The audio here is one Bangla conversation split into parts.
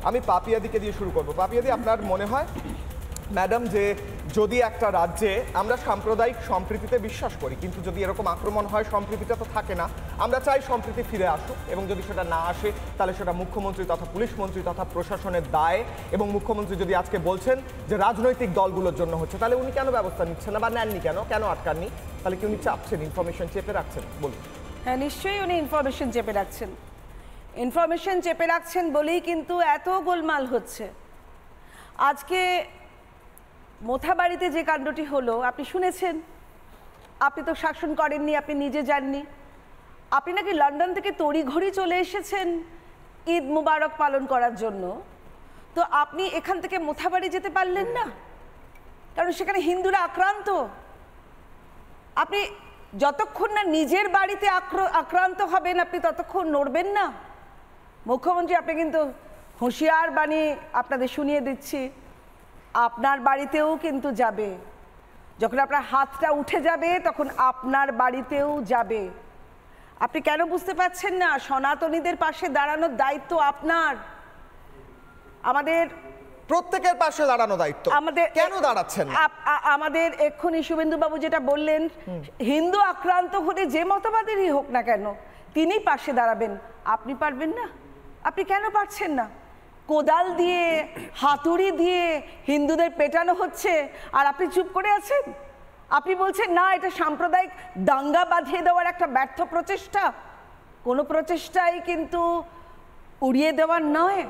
আমি পাপিয়াদিকে দিয়ে শুরু করব। পাপিয়াদি, আপনার মনে হয় ম্যাডাম যে যদি একটা রাজ্যে আমরা সাম্প্রদায়িক সম্প্রীতিতে বিশ্বাস করি, কিন্তু যদি এরকম আক্রমণ হয় সম্প্রীতিটা তো থাকে না, আমরা চাই সম্প্রীতি ফিরে আসুক, এবং যদি সেটা না আসে তাহলে সেটা মুখ্যমন্ত্রী তথা পুলিশ মন্ত্রী তথা প্রশাসনের দায়। এবং মুখ্যমন্ত্রী যদি আজকে বলছেন যে রাজনৈতিক দলগুলোর জন্য হচ্ছে, তাহলে উনি কেন ব্যবস্থা নিচ্ছেন না বা নেননি কেন আটকাননি? তাহলে কি উনি চাপছেন, ইনফরমেশন চেপে রাখছেন? বলুন। হ্যাঁ, নিশ্চয়ই উনি ইনফরমেশন চেপে রাখছেন বলেই কিন্তু এত গোলমাল হচ্ছে। আজকে মোথাবাড়িতে যে কাণ্ডটি হলো আপনি শুনেছেন, আপনি তো শাসন করেননি, আপনি নিজে যাননি, আপনি নাকি লন্ডন থেকে তড়িঘড়ি চলে এসেছেন ঈদ মুবারক পালন করার জন্য। তো আপনি এখান থেকে মোথাবাড়ি যেতে পারলেন না, কারণ সেখানে হিন্দুরা আক্রান্ত। আপনি যতক্ষণ না নিজের বাড়িতে আক্রান্ত হবেন আপনি ততক্ষণ নড়বেন না। মুখ্যমন্ত্রী, আপনি কিন্তু হুঁশিয়ার বাণী আপনাদের শুনিয়ে দিচ্ছি, আপনার বাড়িতেও কিন্তু যাবে। যখন আপনার হাতটা উঠে যাবে তখন আপনার বাড়িতেও যাবে। আপনি কেন বুঝতে পারছেন না? সনাতনীদের পাশে দাঁড়ানোর দায়িত্ব আপনার, আমাদের প্রত্যেকের পাশে দাঁড়ানো দায়িত্ব। আমাদের কেন দাঁড়াচ্ছেন? আমাদের এক্ষুনি শুভেন্দুবাবু যেটা বললেন, হিন্দু আক্রান্ত হলে যে মতবাদেরই হোক না কেন তিনি পাশে দাঁড়াবেন। আপনি পারবেন না? আপনি কেন পারছেন না? কোদাল দিয়ে হাতুড়ি দিয়ে হিন্দুদের পেটানো হচ্ছে আর আপনি চুপ করে আছেন। আপনি বলছেন না, এটা সাম্প্রদায়িক দাঙ্গা বাঁধিয়ে দেওয়ার একটা ব্যর্থ প্রচেষ্টা। কোনো প্রচেষ্টাই কিন্তু উড়িয়ে দেওয়ার নয়।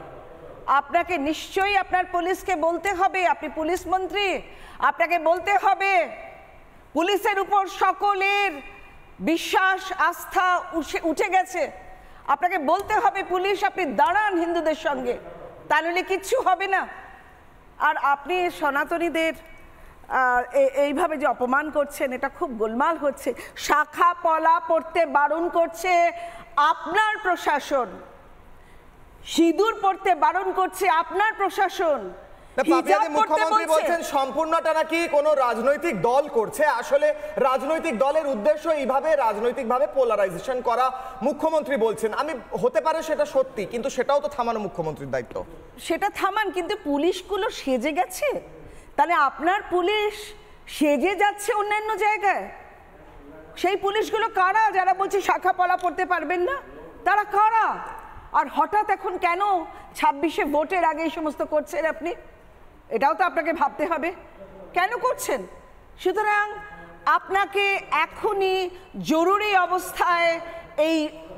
আপনাকে নিশ্চয়ই আপনার পুলিশকে বলতে হবে, আপনি পুলিশ মন্ত্রী, আপনাকে বলতে হবে পুলিশের উপর সকলের বিশ্বাস আস্থা উঠে গেছে। আপনাকে বলতে হবে পুলিশ, আপনি দাঁড়ান হিন্দুদের সঙ্গে, তাহলে কিচ্ছু হবে না। আর আপনি সনাতনীদের এইভাবে যে অপমান করছেন, এটা খুব গোলমাল হচ্ছে। শাখা পলা পড়তে বারণ করছে আপনার প্রশাসন, সিঁদুর পড়তে বারণ করছে আপনার প্রশাসন। মুখ্যমন্ত্রী বলছেন সম্পূর্ণটা নাকি কোনো রাজনৈতিক দল করছে। আসলে রাজনৈতিক দলের উদ্দেশ্য এইভাবে রাজনৈতিকভাবে পোলারাইজেশন করা, মুখ্যমন্ত্রী বলছেন। আমি হতে পারে সেটা সত্যি, কিন্তু সেটাও তো থামানো মুখ্যমন্ত্রীর দায়িত্ব। সেটা থামান, কিন্তু পুলিশগুলো সেজে গেছে। তাহলে আপনার পুলিশ সেজে যাচ্ছে অন্যান্য জায়গায়। সেই পুলিশগুলো কারা যারা বলছে শাখা পলা পড়তে পারবেন না? তারা কারা? আর হঠাৎ এখন কেন 26শে ভোটের আগে এই সমস্ত করছেন আপনি? এটাও তো আপনাকে ভাবতে হবে, কেন করছেন। সুতরাং আপনাকে এখনই জরুরি অবস্থায় এই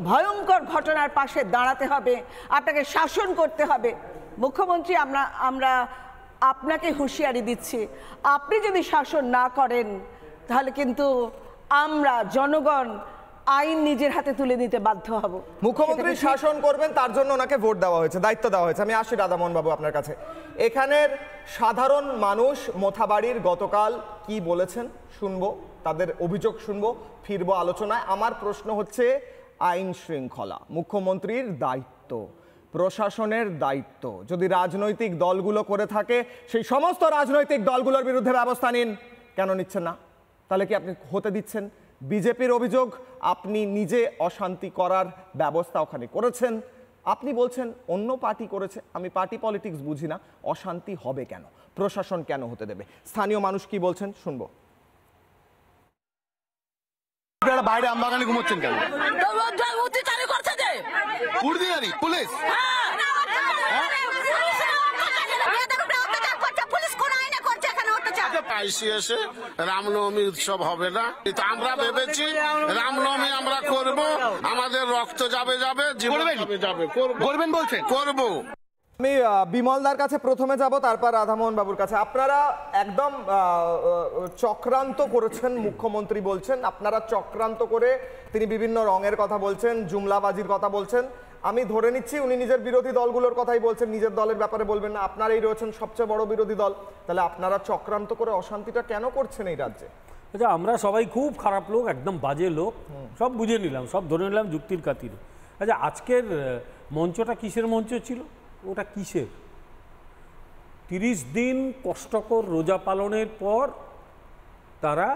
ভয়ঙ্কর ঘটনার পাশে দাঁড়াতে হবে, আপনাকে শাসন করতে হবে। মুখ্যমন্ত্রী, আমরা আপনাকে হুঁশিয়ারি দিচ্ছি, আপনি যদি শাসন না করেন তাহলে কিন্তু আমরা জনগণ আইন নিজের হাতে তুলে নিতে বাধ্য হব। মুখ্যমন্ত্রী শাসন করবেন, তার জন্য ওনাকে ভোট দেওয়া হয়েছে, দায়িত্ব দেওয়া হয়েছে। আমি আসি রাধামোহন বাবু আপনার কাছে। এখানের সাধারণ মানুষ মোথাবাড়ির গতকাল কি বলেছেন শুনবো, তাদের অভিযোগ শুনবো, ফিরবো আলোচনায়। আমার প্রশ্ন হচ্ছে আইন শৃঙ্খলা মুখ্যমন্ত্রীর দায়িত্ব, প্রশাসনের দায়িত্ব। যদি রাজনৈতিক দলগুলো করে থাকে সেই সমস্ত রাজনৈতিক দলগুলোর বিরুদ্ধে ব্যবস্থা নিন। কেন নিচ্ছেন না? তাহলে কি আপনি হতে দিচ্ছেন? বিজেপির অভিযোগ আপনি নিজে অশান্তি করার ব্যবস্থা ওখানে করেছেন। আপনি বলছেন অন্য পার্টি করেছে। আমি পার্টি পলিটিক্স বুঝি না, অশান্তি হবে কেন? প্রশাসন কেন হতে দেবে? স্থানীয় মানুষ কি বলছেন শুনবো। বাইরে আমবাগানে ঘুমোচ্ছেন কেন? পুলিশ এসে রামনবমী উৎসব হবে না, আমরা ভেবেছি রামনবমী আমরা করব, আমাদের রক্ত যাবে করবেন বলছে করব। আমি বিমলদার কাছে প্রথমে যাব, তারপর রাধামোহন বাবুর কাছে। আপনারা একদম চক্রান্ত করেছেন মুখ্যমন্ত্রী বলছেন, আপনারা চক্রান্ত করে তিনি বিভিন্ন রঙের কথা বলছেন, জুমলাবাজির কথা বলছেন। আমি ধরে নিচ্ছি উনি নিজের বিরোধী দলগুলোর কথাই বলছেন, নিজের দলের ব্যাপারে বলবেন না। আপনারাই রয়েছেন সবচেয়ে বড় বিরোধী দল, তাহলে আপনারা চক্রান্ত করে অশান্তিটা কেন করছেন এই রাজ্যে? আচ্ছা, আমরা সবাই খুব খারাপ লোক, একদম বাজে লোক, সব বুঝে নিলাম, সব ধরে নিলাম যুক্তির খাতিরে। আচ্ছা, আজকের মঞ্চটা কিসের মঞ্চ ছিল? ওটা কিসের? 30 দিন কষ্টকর রোজা পালনের পর তারা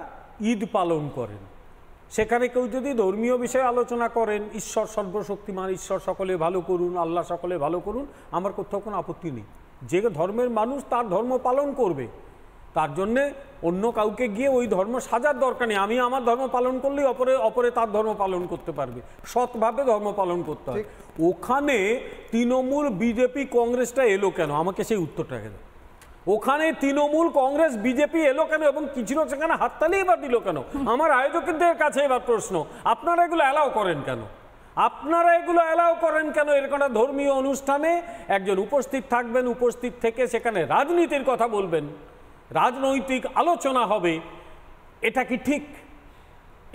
ঈদ পালন করেন। সেখানে কেউ যদি ধর্মীয় বিষয়ে আলোচনা করেন, ঈশ্বর সর্বশক্তিমান, ঈশ্বর সকলে ভালো করুন, আল্লাহ সকলে ভালো করুন, আমার কোথাও কোনো আপত্তি নেই। যে ধর্মের মানুষ তার ধর্ম পালন করবে, তার জন্যে অন্য কাউকে গিয়ে ওই ধর্ম সাজার দরকার নেই। আমি আমার ধর্ম পালন করলেই অপরে তার ধর্ম পালন করতে পারবে, সৎভাবে ধর্ম পালন করতে হবে। ওখানে তৃণমূল, বিজেপি, কংগ্রেসটা এলো কেন? আমাকে সেই উত্তরটা কেন? ওখানে তৃণমূল, কংগ্রেস, বিজেপি এলো কেন এবং কিছু সেখানে হাততালি এবার দিল কেন? আমার আয়োজকদের কাছে এবার প্রশ্ন, আপনারা এগুলো অ্যালাউ করেন কেন? আপনারা এগুলো অ্যালাউ করেন কেন? এরকম একটা ধর্মীয় অনুষ্ঠানে একজন উপস্থিত থাকবেন, উপস্থিত থেকে সেখানে রাজনীতির কথা বলবেন, রাজনৈতিক আলোচনা হবে, এটা কি ঠিক?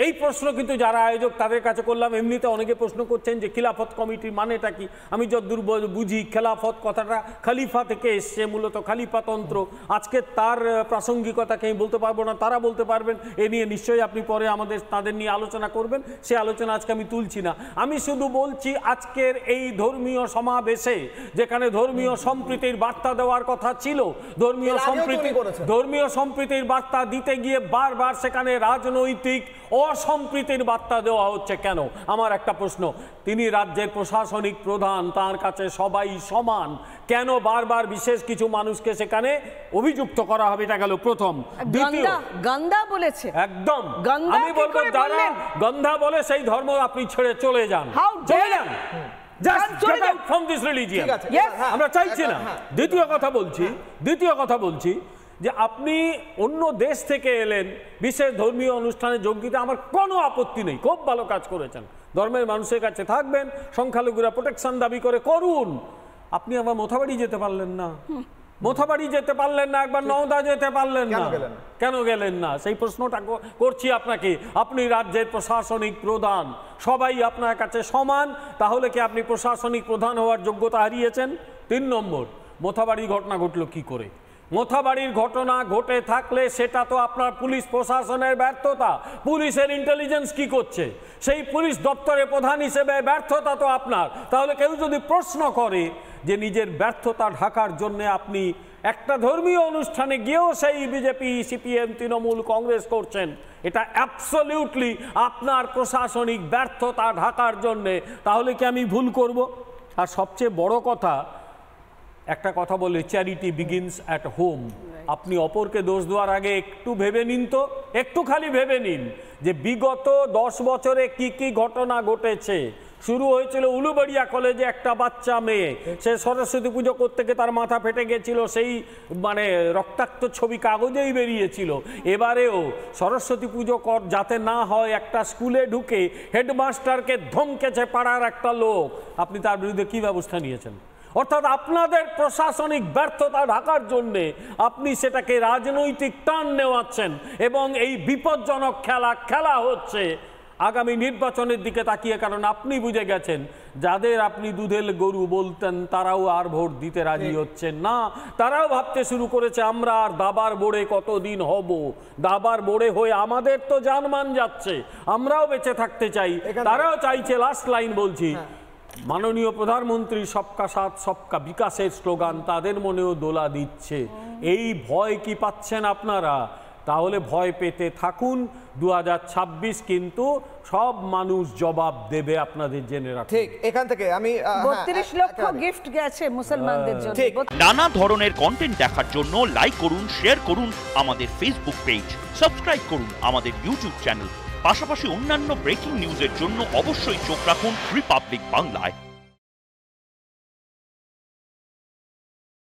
এই প্রশ্ন কিন্তু যারা আয়োজক তাদের কাছে করলাম। এমনিতে অনেকে প্রশ্ন করছেন যে খিলাফত কমিটির মানেটা কি। আমি যতদূর বুঝি খেলাফত কথাটা খালিফা থেকে এসছে, মূলত খালিফাতন্ত্র। আজকে তার প্রাসঙ্গিকতাকে আমি বলতে পারবো না, তারা বলতে পারবেন। এ নিয়ে নিশ্চয়ই আপনি পরে তাদের নিয়ে আলোচনা করবেন, সে আলোচনা আজকে আমি তুলছি না। আমি শুধু বলছি আজকের এই ধর্মীয় সমাবেশে যেখানে ধর্মীয় সম্প্রীতির বার্তা দেওয়ার কথা ছিল, ধর্মীয় সম্প্রীতির বার্তা দিতে গিয়ে বারবার সেখানে রাজনৈতিক অসম্প্রীতির বার্তা দেওয়া হচ্ছে কেন? আমার একটা প্রশ্ন, তিনি রাজ্যের প্রশাসনিক প্রধান, তার কাছে সবাই সমান, কেন বারবার বিশেষ কিছু মানুষকে সেখানে অভিযুক্ত করা হবে? এটা গেল প্রথম। গন্ধা বলেছে, একদম আমি বলবো যারা গন্ধা বলে সেই ধর্ম আপনি ছেড়ে চলে যান, চলে যান, from this religion। আমরা চাইছি না। দ্বিতীয় কথা বলছি যে আপনি অন্য দেশ থেকে এলেন, বিশেষ ধর্মীয় অনুষ্ঠানে যোগ দিতে আমার কোনো আপত্তি নেই, খুব ভালো কাজ করেছেন, ধর্মের মানুষের কাছে থাকবেন, সংখ্যালঘুরা প্রোটেকশন দাবি করে করুন। আপনি আবার মোথাবাড়ি যেতে পারলেন না, একবার নওদা যেতে পারলেন না, কেন গেলেন না? সেই প্রশ্নটা করছি আপনাকে। আপনি রাজ্যের প্রশাসনিক প্রধান, সবাই আপনার কাছে সমান, তাহলে কি আপনি প্রশাসনিক প্রধান হওয়ার যোগ্যতা হারিয়েছেন? 3 নম্বর, মোথাবাড়ির ঘটনা ঘটলো কি করে? মোথাবাড়ির ঘটনা ঘটে থাকলে সেটা তো আপনার পুলিশ প্রশাসনের ব্যর্থতা। পুলিশের ইন্টেলিজেন্স কি করছে? সেই পুলিশ দপ্তরের প্রধান হিসেবে ব্যর্থতা তো আপনার। তাহলে কেউ যদি প্রশ্ন করে যে নিজের ব্যর্থতা ঢাকার জন্য আপনি একটা ধর্মীয় অনুষ্ঠানে গিয়েও সেই বিজেপি, সিপিএম, তৃণমূল, কংগ্রেস করছেন, এটা অ্যাবসলিউটলি আপনার প্রশাসনিক ব্যর্থতা ঢাকার জন্যে, তাহলে কি আমি ভুল করব? আর সবচেয়ে বড় কথা, একটা কথা বলে, চ্যারিটি বিগিনস অ্যাট হোম। আপনি অপরকে দোষ দেওয়ার আগে একটু ভেবে নিন তো, একটু খালি ভেবে নিন যে বিগত 10 বছরে কি কি ঘটনা ঘটেছে। শুরু হয়েছিল উলুবেড়িয়া কলেজে একটা বাচ্চা মেয়ে, সে সরস্বতী পুজো করতে গিয়ে তার মাথা ফেটে গেছিল, সেই রক্তাক্ত ছবি কাগজেই বেরিয়েছিল। এবারেও সরস্বতী পুজো যাতে না হয়, একটা স্কুলে ঢুকে হেডমাস্টারকে ধমকেছে পাড়ার একটা লোক, আপনি তার বিরুদ্ধে কি ব্যবস্থা নিয়েছেন? অর্থাৎ আপনাদের প্রশাসনিক ব্যর্থতা ঢাকার জন্যে আপনি সেটাকে রাজনৈতিক টান নেওয়াচ্ছেন এবং এই বিপজ্জনক খেলা হচ্ছে আগামী নির্বাচনের দিকে তাকিয়ে। কারণ আপনি বুঝে গেছেন যাদের আপনি দুধের গরু বলতেন তারাও আর ভোট দিতে রাজি হচ্ছেন না। তারাও ভাবতে শুরু করেছে আমরা আর দাবার বোড়ে কতদিন হব, দাবার বোড়ে হয়ে আমাদের তো জানমান যাচ্ছে, আমরাও বেঁচে থাকতে চাই। তারাও চাইছে, লাস্ট লাইন বলছি, মাননীয় প্রধানমন্ত্রী সবকা সাথ সবকা বিকাশের স্লোগান তাদের মনেও দোলা দিচ্ছে। এই ভয় কি পাচ্ছেন আপনারা? তাহলে ভয় পেতে থাকুন। 2026 কিন্তু সব মানুষ জবাব দেবে, আপনাদের জেনে রাখুন। ঠিক, এখান থেকে আমি 32 লক্ষ গিফট গেছে মুসলমানদের জন্য। নানা ধরনের কন্টেন্ট দেখার জন্য লাইক করুন, শেয়ার করুন আমাদের ফেসবুক পেজ, সাবস্ক্রাইব করুন আমাদের ইউটিউব চ্যানেল। পাশাপাশি অন্যান্য ব্রেকিং নিউজের জন্য অবশ্যই চোখ রাখুন রিপাবলিক বাংলায়।